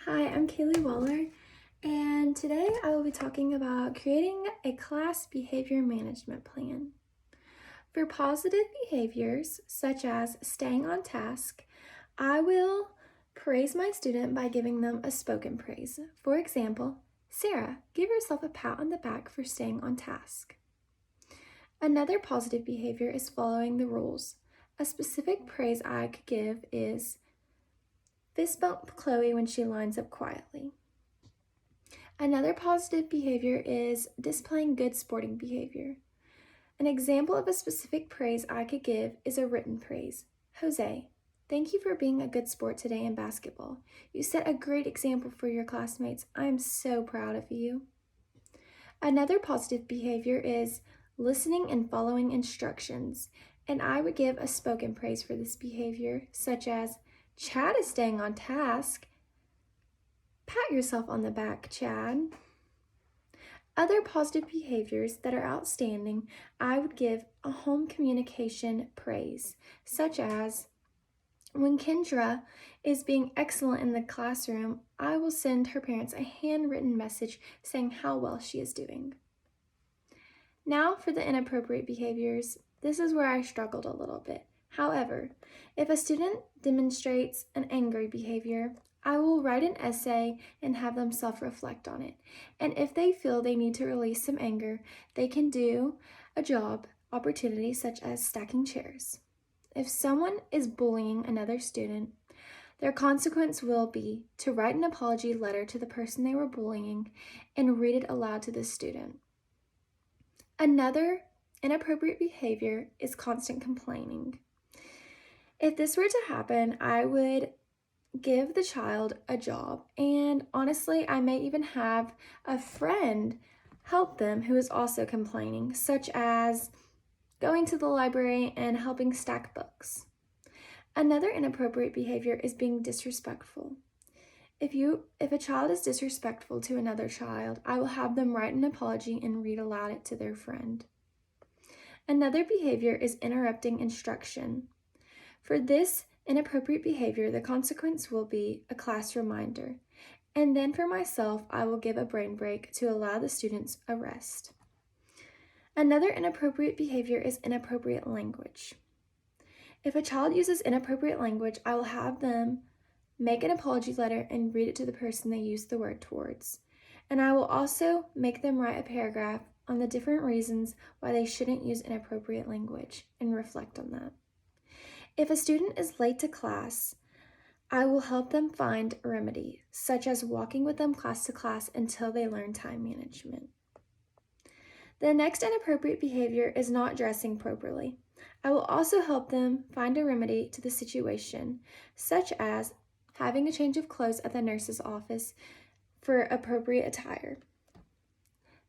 Hi, I'm Kaylee Waller, and today I will be talking about creating a class behavior management plan. For positive behaviors, such as staying on task, I will praise my student by giving them a spoken praise. For example, Sarah, give yourself a pat on the back for staying on task. Another positive behavior is following the rules. A specific praise I could give is fist bump Chloe when she lines up quietly. Another positive behavior is displaying good sporting behavior. An example of a specific praise I could give is a written praise. Jose, thank you for being a good sport today in basketball. You set a great example for your classmates. I am so proud of you. Another positive behavior is listening and following instructions, and I would give a spoken praise for this behavior, such as Chad is staying on task. Pat yourself on the back, Chad. Other positive behaviors that are outstanding, I would give a home communication praise, such as when Kendra is being excellent in the classroom, I will send her parents a handwritten message saying how well she is doing. Now for the inappropriate behaviors, this is where I struggled a little bit. However, if a student demonstrates an angry behavior, I will write an essay and have them self-reflect on it. And if they feel they need to release some anger, they can do a job opportunity such as stacking chairs. If someone is bullying another student, their consequence will be to write an apology letter to the person they were bullying and read it aloud to the student. Another inappropriate behavior is constant complaining. If this were to happen, I would give the child a job, and honestly, I may even have a friend help them who is also complaining, such as going to the library and helping stack books. Another inappropriate behavior is being disrespectful. If a child is disrespectful to another child, I will have them write an apology and read aloud it to their friend. Another behavior is interrupting instruction. For this inappropriate behavior, the consequence will be a class reminder. And then for myself, I will give a brain break to allow the students a rest. Another inappropriate behavior is inappropriate language. If a child uses inappropriate language, I will have them make an apology letter and read it to the person they used the word towards. And I will also make them write a paragraph on the different reasons why they shouldn't use inappropriate language and reflect on that. If a student is late to class, I will help them find a remedy, such as walking with them class to class until they learn time management. The next inappropriate behavior is not dressing properly. I will also help them find a remedy to the situation, such as having a change of clothes at the nurse's office for appropriate attire.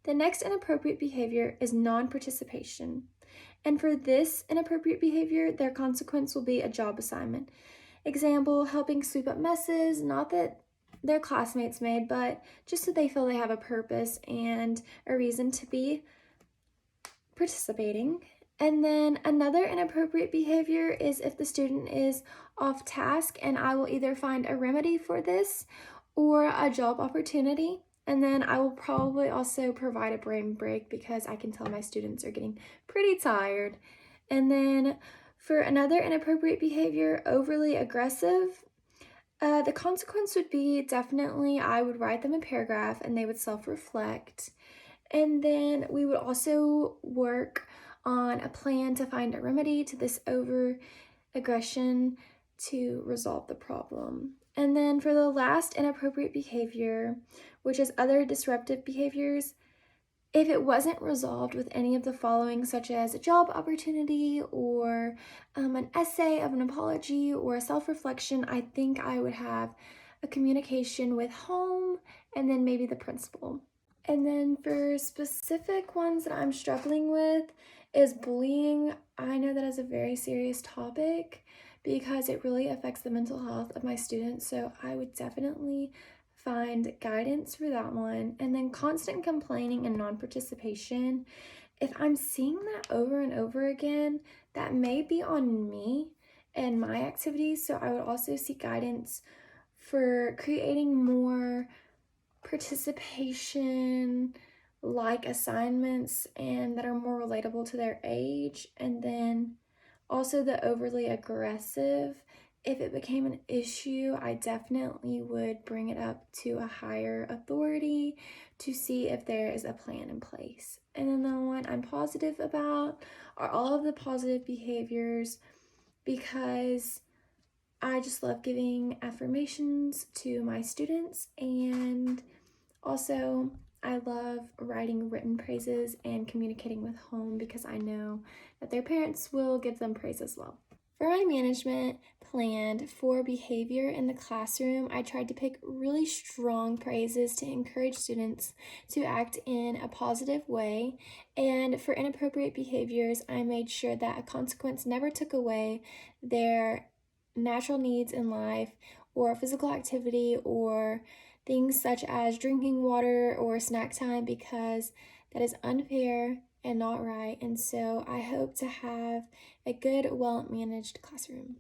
The next inappropriate behavior is non-participation. And for this inappropriate behavior, their consequence will be a job assignment. Example, helping sweep up messes, not that their classmates made, but just so they feel they have a purpose and a reason to be participating. And then another inappropriate behavior is if the student is off task, and I will either find a remedy for this or a job opportunity. And then I will probably also provide a brain break because I can tell my students are getting pretty tired. And then for another inappropriate behavior, overly aggressive, the consequence would be definitely I would write them a paragraph and they would self-reflect. And then we would also work on a plan to find a remedy to this over aggression to resolve the problem. And then for the last inappropriate behavior, which is other disruptive behaviors, if it wasn't resolved with any of the following, such as a job opportunity or an essay of an apology or a self-reflection, I think I would have a communication with home and then maybe the principal. And then for specific ones that I'm struggling with is bullying. I know that is a very serious topic because it really affects the mental health of my students. So I would definitely find guidance for that one. And then constant complaining and non-participation. If I'm seeing that over and over again, that may be on me and my activities. So I would also seek guidance for creating more participation, like assignments, and that are more relatable to their age. And then also the overly aggressive. If it became an issue, I definitely would bring it up to a higher authority to see if there is a plan in place. And then the one I'm positive about are all of the positive behaviors, because I just love giving affirmations to my students, and also I love writing written praises and communicating with home because I know that their parents will give them praise as well. For my management plan for behavior in the classroom, I tried to pick really strong praises to encourage students to act in a positive way. And for inappropriate behaviors, I made sure that a consequence never took away their natural needs in life or physical activity or things such as drinking water or snack time, because that is unfair and not right. And so I hope to have a good, well-managed classroom.